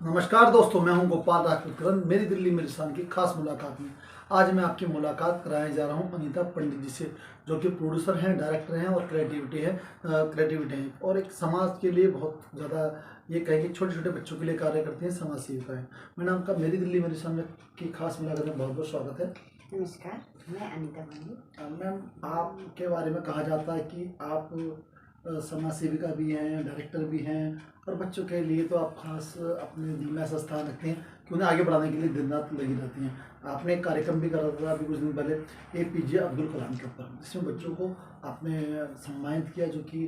नमस्कार दोस्तों, मैं हूं गोपाल राजपूत करण। मेरी दिल्ली मेरी शान की खास मुलाकात में आज मैं आपकी मुलाकात कराने जा रहा हूं अनीता पंडित जी से, जो कि प्रोड्यूसर हैं, डायरेक्टर हैं और क्रिएटिविटी हैं और एक समाज के लिए बहुत ज़्यादा ये कहें कि छोटे छोटे बच्चों के लिए कार्य करती हैं, समाज सेविका हैं। मैडम का मेरी दिल्ली मेरी शान में की खास मुलाकात में बहुत बहुत स्वागत है। नमस्कार, मैं अनीता पंडित। मैम, आपके बारे में कहा जाता है कि आप समाज सेविका भी हैं, डायरेक्टर भी हैं और बच्चों के लिए तो आप खास अपने दिल में ऐसा स्थान रखते हैं कि उन्हें आगे बढ़ाने के लिए दिन रात लगी रहती हैं। आपने एक कार्यक्रम भी करा था अभी कुछ दिन पहले APJ अब्दुल कलाम के ऊपर, जिसमें बच्चों को आपने सम्मानित किया, जो कि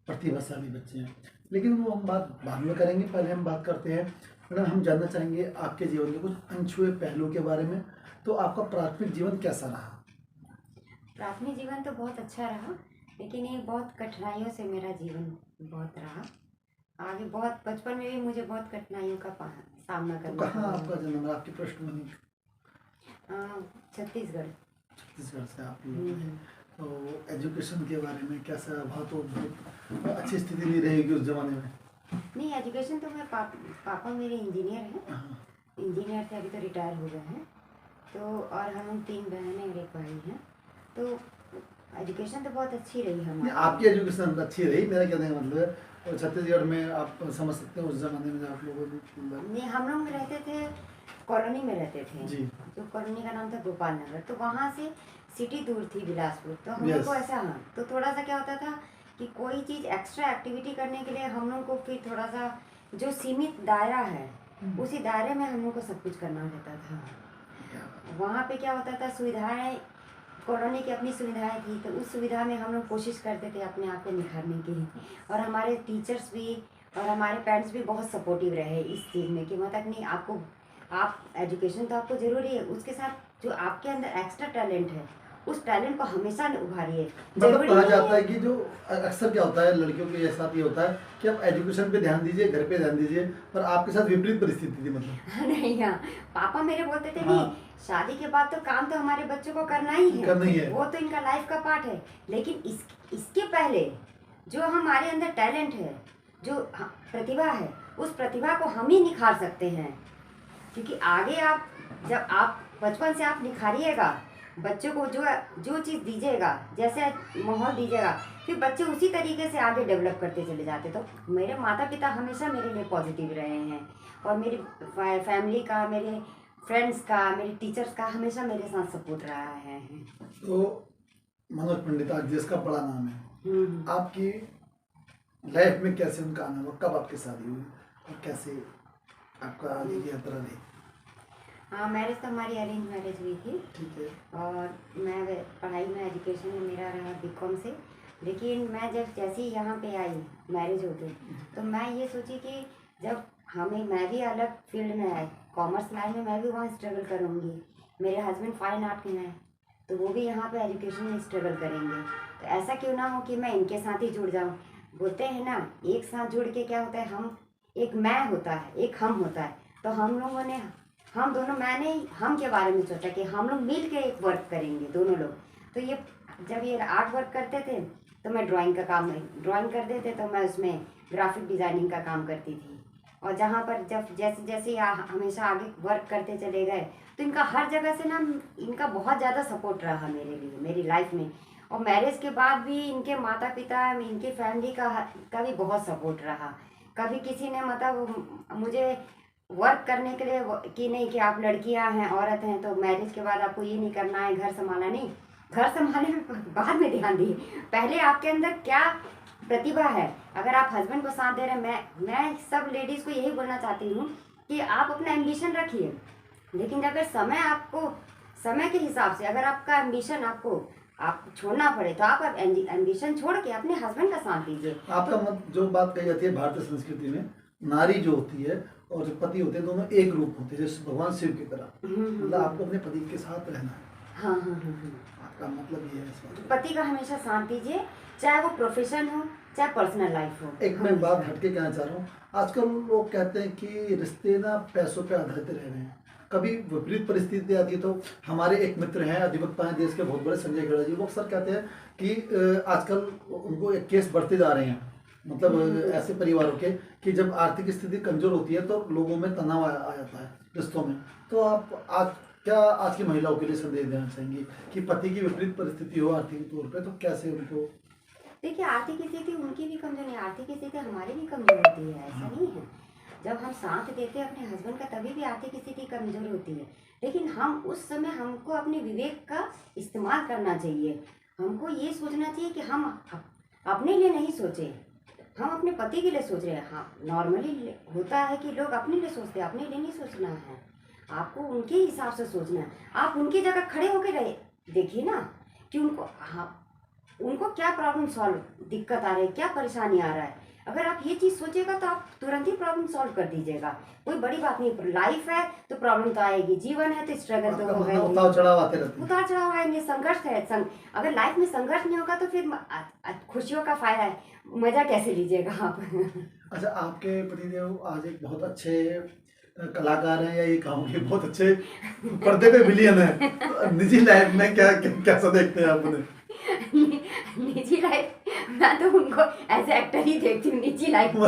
प्रतिभाशाली बच्चे हैं। लेकिन वो हम बात बाद में करेंगे, पहले हम बात करते हैं। मैडम, हम जानना चाहेंगे आपके जीवन के कुछ अनछुए पहलुओं के बारे में। तो आपका प्राथमिक जीवन कैसा रहा? प्राथमिक जीवन तो बहुत अच्छा रहा, लेकिन ये बहुत कठिनाइयों से मेरा जीवन बहुत रहा। आगे बहुत बचपन में भी मुझे बहुत कठिनाइयों का सामना तो करना कहाँ पड़ा। आपका जन्म है? आपकी पृष्ठभूमि? छत्तीसगढ़। छत्तीसगढ़ से आप लोग हैं। तो एजुकेशन के बारे में कैसा रहा? तो बहुत अच्छी स्थिति नहीं रहेगी उस जमाने में। नहीं, एजुकेशन तो मैं पापा मेरे इंजीनियर हैं। हाँ। इंजीनियर थे, अभी तो रिटायर हो गए हैं। तो और हम 3 बहनें और 1 भाई हैं। तो एजुकेशन तो बहुत अच्छी रही हमारी। आपकी एजुकेशन अच्छी रही, मेरा कहने का मतलब है। और छत्तीसगढ़ में आप समझ सकते हो उस जमाने में आप लोगों ने। नहीं, हम लोग रहते थे, कॉलोनी में रहते थे जी। तो कॉलोनी का नाम था गोपाल नगर। तो वहाँ से सिटी दूर थी बिलासपुर। तो हम लोग को ऐसा, हाँ, तो थोड़ा सा क्या होता था कि कोई चीज़ एक्स्ट्रा एक्टिविटी करने के लिए हम लोग को फिर थोड़ा सा जो सीमित दायरा है उसी दायरे में हम लोग को सब कुछ करना रहता था। वहाँ पे क्या होता था, सुविधाएं, कॉलोनी की अपनी सुविधाएं थी, तो उस सुविधा में हम लोग कोशिश करते थे अपने आप को निखारने की। और हमारे टीचर्स भी और हमारे पेरेंट्स भी बहुत सपोर्टिव रहे इस चीज़ में कि मतलब नहीं, आपको आप एजुकेशन तो आपको ज़रूरी है, उसके साथ जो आपके अंदर एक्स्ट्रा टैलेंट है उस टैलेंट को हमेशा उभारिए। मतलब कहा जाता है कि जो अक्सर क्या होता है, लड़कियों के साथ ये होता है कि आप एजुकेशन पे ध्यान दीजिए, घर पे ध्यान दीजिए, पर आपके साथ विपरीत परिस्थिति थी मतलब। नहीं, हाँ, पापा मेरे बोलते थे, हाँ। नहीं, शादी के बाद तो काम तो हमारे बच्चों को करना ही है, वो तो इनका लाइफ का पार्ट है। लेकिन इसके पहले जो हमारे अंदर टैलेंट है, जो प्रतिभा है, उस प्रतिभा को हम ही निखार सकते हैं। क्योंकि आगे आप जब आप बचपन से आप निखारिएगा, बच्चों को जो चीज़ दीजिएगा, जैसे माहौल दीजिएगा, फिर बच्चे उसी तरीके से आगे डेवलप करते चले जाते। तो मेरे माता पिता हमेशा मेरे लिए पॉजिटिव रहे हैं और मेरी फैमिली का, मेरे फ्रेंड्स का, मेरे टीचर्स का हमेशा मेरे साथ सपोर्ट रहा है। तो मनोज पंडित आज देश का बड़ा नाम है। आपकी लाइफ में कैसे उनका आना हुआ? कब आपकी शादी हुई और कैसे आपका आगे की यात्रा रही? हाँ, मैरिज तो हमारी अरेंज मैरिज हुई थी। ठीक है। और मैं पढ़ाई में, एजुकेशन में मेरा रहा BCom से। लेकिन मैं जब जैसे ही यहाँ पे आई, मैरिज हो गई, तो मैं ये सोची कि जब मैं भी अलग फील्ड में आए, कॉमर्स लाइन में, मैं भी वहाँ स्ट्रगल करूँगी। मेरे हस्बैंड फाइन आर्ट में हैं, तो वो भी यहाँ पे एजुकेशन में स्ट्रगल करेंगे। तो ऐसा क्यों ना हो कि मैं इनके साथ ही जुड़ जाऊँ। बोलते हैं ना, एक साथ जुड़ के क्या होता है, हम एक मैं होता है, एक हम होता है। तो हम लोगों ने, हम दोनों, मैंने हम के बारे में सोचा कि हम लोग मिल के एक वर्क करेंगे दोनों लोग। तो ये जब ये आर्ट वर्क करते थे तो मैं ड्राइंग कर देते, तो मैं उसमें ग्राफिक डिज़ाइनिंग का काम करती थी। और जहाँ पर जब जैसे जैसे हमेशा आगे वर्क करते चले गए, तो इनका हर जगह से ना, इनका बहुत ज़्यादा सपोर्ट रहा मेरे लिए, मेरी लाइफ में। और मैरिज के बाद भी इनके माता पिता, इनकी फैमिली का भी बहुत सपोर्ट रहा। कभी किसी ने मतलब मुझे वर्क करने के लिए कि नहीं, कि आप लड़कियां हैं, औरत हैं, तो मैरिज के बाद आपको ये नहीं करना है, घर संभालना नहीं। घर संभालने में बाद में ध्यान दिए, पहले आपके अंदर क्या प्रतिभा है। अगर आप हस्बैंड को साथ दे रहे हैं, मैं सब लेडीज़ को यही बोलना चाहती हूँ कि आप अपना एम्बिशन रखिए, लेकिन अगर समय के हिसाब से अगर आपका एम्बिशन आप छोड़ना पड़े, तो आप एम्बिशन छोड़ के अपने हस्बैंड का साथ दीजिए। आपका मत जो बात कही जाती है भारतीय संस्कृति में, नारी जो होती है और जो पति होते हैं, दोनों एक रूप होते हैं, जैसे भगवान शिव की तरह। मतलब आपको अपने पति के साथ रहना है। हाँ। आपका मतलब ये है इस बात। पति का हमेशा साथ दीजिए, चाहे वो प्रोफेशन हो चाहे पर्सनल लाइफ हो। एक मैं बात हटके कहना चाह रहा हूँ, आजकल लोग कहते हैं कि रिश्ते ना पैसों पे आधारित रह रहे हैं। कभी विपरीत परिस्थिति आती है तो हमारे एक मित्र हैं, अधिवक्ता हैं देश के बहुत बड़े, संजय खेड़ा जी, वो अक्सर कहते हैं कि आजकल उनको एक केस बढ़ते जा रहे हैं मतलब ऐसे परिवारों के कि जब आर्थिक स्थिति कमजोर होती है तो लोगों में तनाव आ जाता है रिश्तों में। तो आप आज की महिलाओं के लिए संदेश देना चाहेंगे कि पति की विपरीत परिस्थिति हो आर्थिक तौर पे तो कैसे उनको? देखिए, आर्थिक स्थिति उनकी भी कमजोर नहीं, आर्थिक स्थिति हमारी भी कमजोर होती है, ऐसा नहीं है। जब हम साथ देते हैं अपने हस्बैंड का तभी भी आर्थिक स्थिति कमजोर होती है, लेकिन हम उस समय हमको अपने विवेक का इस्तेमाल करना चाहिए। हमको ये सोचना चाहिए कि हम अपने लिए नहीं सोचे, हम अपने पति के लिए सोच रहे हैं। हाँ, नॉर्मली होता है कि लोग अपने लिए सोचते हैं, अपने लिए नहीं सोचना है, आपको उनके हिसाब से सोचना है। आप उनकी जगह खड़े होकर रहे देखिए ना कि उनको, हाँ, उनको क्या प्रॉब्लम सॉल्व, दिक्कत आ रही है, क्या परेशानी आ रहा है। अगर आप ये चीज़ सोचेगा तो आप तुरंत ही प्रॉब्लम सॉल्व कर दीजिएगा। कोई बड़ी बात नहीं, लाइफ है तो प्रॉब्लम तो आएगी, जीवन है तो स्ट्रगल तो होगा, उतार चढ़ाव आते रहते हैं, उतार चढ़ाव आएंगे, संघर्ष है। अगर लाइफ में संघर्ष नहीं होगा तो फिर खुशियों का फायदा है, मजा कैसे लीजिएगा आप? अच्छा, आपके पतिदेव आज एक बहुत अच्छे कलाकार हैं या ये कहूँगी बहुत अच्छे पर्दे पे विलियन है, तो निजी लाइफ में क्या कैसा देखते हैं आप उन्हें? निजी लाइफ मैं तो उनको ऐसे एक्टर ही देखती हूँ निजी लाइफ, में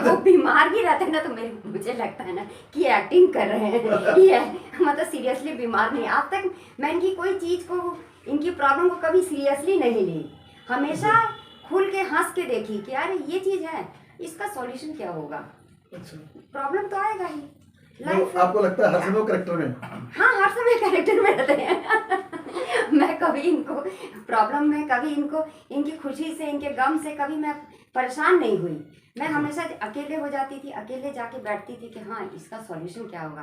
वो बीमार भी रहते हैं ना तो मुझे लगता है ना कि एक्टिंग कर रहे हैं ये, मतलब सीरियसली बीमार नहीं। आज तक मैं इनकी कोई चीज़ को, इनकी प्रॉब्लम को कभी सीरियसली नहीं ली, हमेशा खुल के हंस के देखी कि यार ये चीज़ है, इसका सॉल्यूशन क्या होगा। अच्छा, प्रॉब्लम तो आएगा ही लाइफ। आपको लगता है हर समय कैरेक्टर में? हाँ, हर समय कैरेक्टर में रहते हैं। मैं कभी इनको प्रॉब्लम में, कभी इनको इनकी खुशी से, इनके गम से कभी मैं परेशान नहीं हुई। मैं हमेशा अकेले हो जाती थी, अकेले जाके बैठती थी कि हाँ इसका सॉल्यूशन क्या होगा।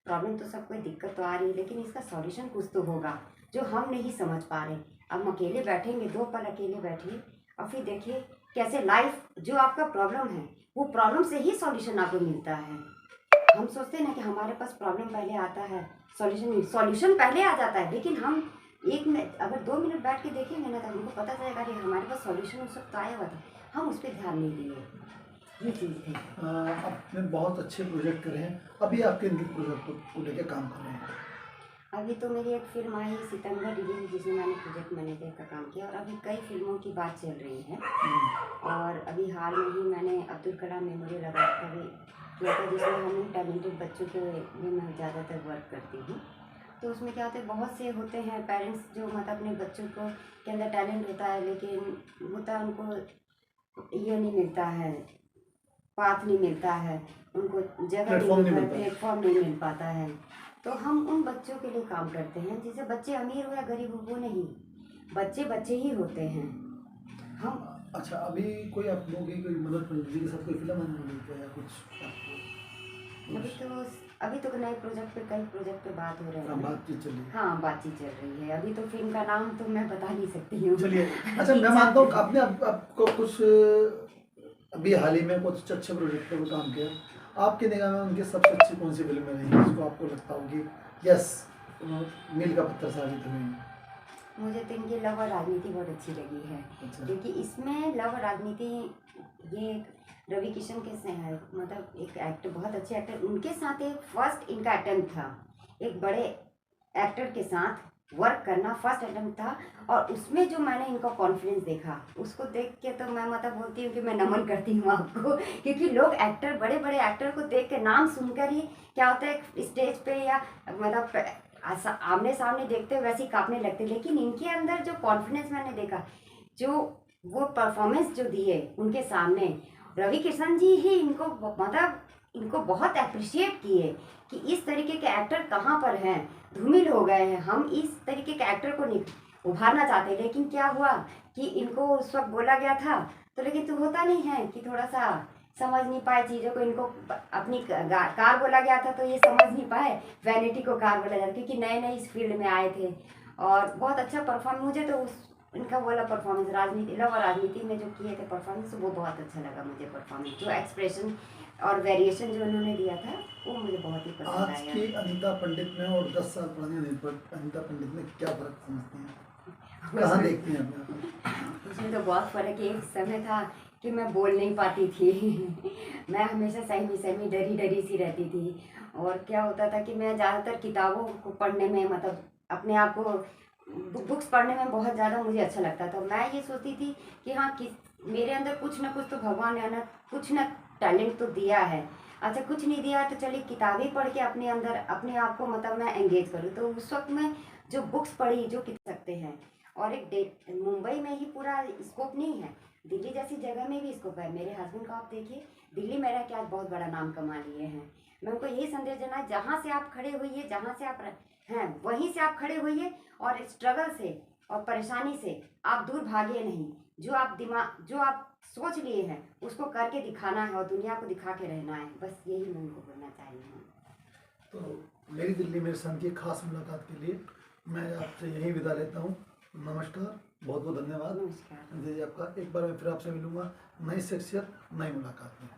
प्रॉब्लम तो सब कोई दिक्कत तो आ रही है, लेकिन इसका सॉल्यूशन कुछ तो होगा जो हम नहीं समझ पा रहे। अब हम अकेले बैठेंगे, 2 पल अकेले बैठिए और फिर देखिए कैसे लाइफ, जो आपका प्रॉब्लम है वो प्रॉब्लम से ही सॉल्यूशन आपको मिलता है। हम सोचते हैं ना कि हमारे पास प्रॉब्लम पहले आता है, सॉल्यूशन पहले आ जाता है, लेकिन हम 1 मिनट, अगर 2 मिनट बैठ के देखेंगे ना तो हमको पता चलेगा कि हमारे पास सॉल्यूशन उस वक्त आया हुआ था, हम उस पर ध्यान नहीं दिए। ये चीज़ है। आपने बहुत अच्छे प्रोजेक्ट करे हैं, अभी आपके इनके प्रोजेक्ट को लेकर काम कर रहे हैं? अभी तो मेरी एक फिल्म आई सितंबर रिलीज, जिसमें मैंने प्रोजेक्ट मैनेजर का काम किया, और अभी कई फिल्मों की बात चल रही है। और अभी हाल में ही मैंने अब्दुल कलाम मेमोरियल अवार्ड का भी किया था, जिसमें हम टैलेंटेड बच्चों के लिए मैं ज़्यादातर वर्क करती हूँ। तो उसमें क्या होता है, बहुत से होते हैं पेरेंट्स जो मतलब अपने बच्चों को के अंदर टैलेंट होता है, लेकिन होता उनको ये नहीं मिलता है, पाथ नहीं मिलता है, उनको जगह प्लेटफॉर्म नहीं मिल पाता है। तो हम उन बच्चों के लिए काम करते हैं, जैसे बच्चे अमीर हो या गरीब हो, वो नहीं, बच्चे बच्चे ही होते हैं हम। अच्छा, अभी कोई आप लोगों की कोई मतलब प्रयोजन के साथ कोई फिल्म आने वाली है या कुछ आपको? अभी तो नए प्रोजेक्ट पे, कई प्रोजेक्ट पे बात हो रही है। बातचीत चल रही है? हाँ, बातचीत चल रही है। अभी तो फिल्म का नाम तो मैं बता नहीं सकती हूँ। चलिए, अच्छा मैं मानता हूँ आपने आपको कुछ अभी हाल ही में कुछ अच्छे प्रोजेक्ट पर काम किया, आपकी निगाह में उनकी सबसे अच्छी कौन सी फिल्म रही जिसको आपको लगता हो कि यस मील का पत्थर साबित हुई? मुझे तो इनकी लव और राजनीति बहुत अच्छी लगी है। अच्छा। क्योंकि इसमें लव और राजनीति, ये रवि किशन के से है, मतलब एक एक्टर, बहुत अच्छे एक्टर, उनके साथ एक फर्स्ट इनका अटेम्प्ट था, एक बड़े एक्टर के साथ वर्क करना फर्स्ट अटेम्प्ट था। और उसमें जो मैंने इनका कॉन्फिडेंस देखा, उसको देख के तो मैं मतलब बोलती हूँ कि मैं नमन करती हूँ आपको। क्योंकि लोग एक्टर, बड़े बड़े एक्टर को देख के, नाम सुनकर ही क्या होता है स्टेज पे या मतलब आमने सामने देखते हुए वैसे ही कांपने लगते, लेकिन इनके अंदर जो कॉन्फिडेंस मैंने देखा, जो वो परफॉर्मेंस जो दिए उनके सामने, रवि किशन जी ही इनको मतलब इनको बहुत अप्रिशिएट किए कि इस तरीके के एक्टर कहाँ पर हैं, धूमिल हो गए हैं, हम इस तरीके के एक्टर को उभारना चाहते। लेकिन क्या हुआ कि इनको उस वक्त बोला गया था, तो लेकिन तो होता नहीं है कि थोड़ा सा समझ नहीं पाए चीज़ों को, इनको अपनी कार बोला गया था तो ये समझ नहीं पाए, वैनिटी को कार बोला जाता, क्योंकि नए नए इस फील्ड में आए थे। और बहुत अच्छा परफॉर्म, मुझे तो इनका वाला परफॉर्मेंस, राजनीति, लव और राजनीति में जो किए थे परफॉर्मेंस, वो बहुत अच्छा लगा मुझे। परफॉर्मेंस, जो एक्सप्रेशन और वेरिएशन जो उन्होंने दिया था, वो मुझे बहुत ही पसंद आया। आज की अनीता पंडित में और 10 साल पुरानी अनीता पंडित में क्या फ़र्क समझते हैं, कहाँ देखती हैं अपने? उसमें तो बहुत फ़र्क है। एक समय था कि मैं बोल नहीं पाती थी। मैं हमेशा सहमी डरी डरी सी रहती थी। और क्या होता था कि मैं ज़्यादातर किताबों को पढ़ने में, मतलब अपने आप को बुक्स पढ़ने में बहुत ज़्यादा मुझे अच्छा लगता था। मैं ये सोचती थी कि हाँ, मेरे अंदर कुछ ना कुछ तो भगवान ने ना कुछ ना टैलेंट तो दिया है। अच्छा कुछ नहीं दिया तो चलिए किताबें पढ़ के अपने अंदर अपने आप को मतलब मैं एंगेज करूँ, तो उस वक्त मैं जो बुक्स पढ़ी जो कित सकते हैं। और एक डे मुंबई में ही पूरा स्कोप नहीं है, दिल्ली जैसी जगह में भी स्कोप है। मेरे हस्बैंड को आप देखिए, दिल्ली में रह के आज बहुत बड़ा नाम कमा लिए हैं। मैं उनको यही संदेश देना है, जहाँ से आप खड़े होइए, जहाँ से आप हैं वहीं से आप खड़े होइए, और स्ट्रगल से और परेशानी से आप दूर भागिए नहीं। जो आप सोच लिए हैं उसको करके दिखाना है और दुनिया को दिखा के रहना है, बस यही मैं उनको बोलना चाहिए हूँ। तो मेरी दिल्ली मेरे संग की खास मुलाकात के लिए मैं आपसे यहीं विदा लेता हूँ। नमस्कार, बहुत बहुत धन्यवाद। नमस्कार। जी आपका। एक बार मैं फिर आपसे मिलूंगा नई शख्सियत नई मुलाकात में।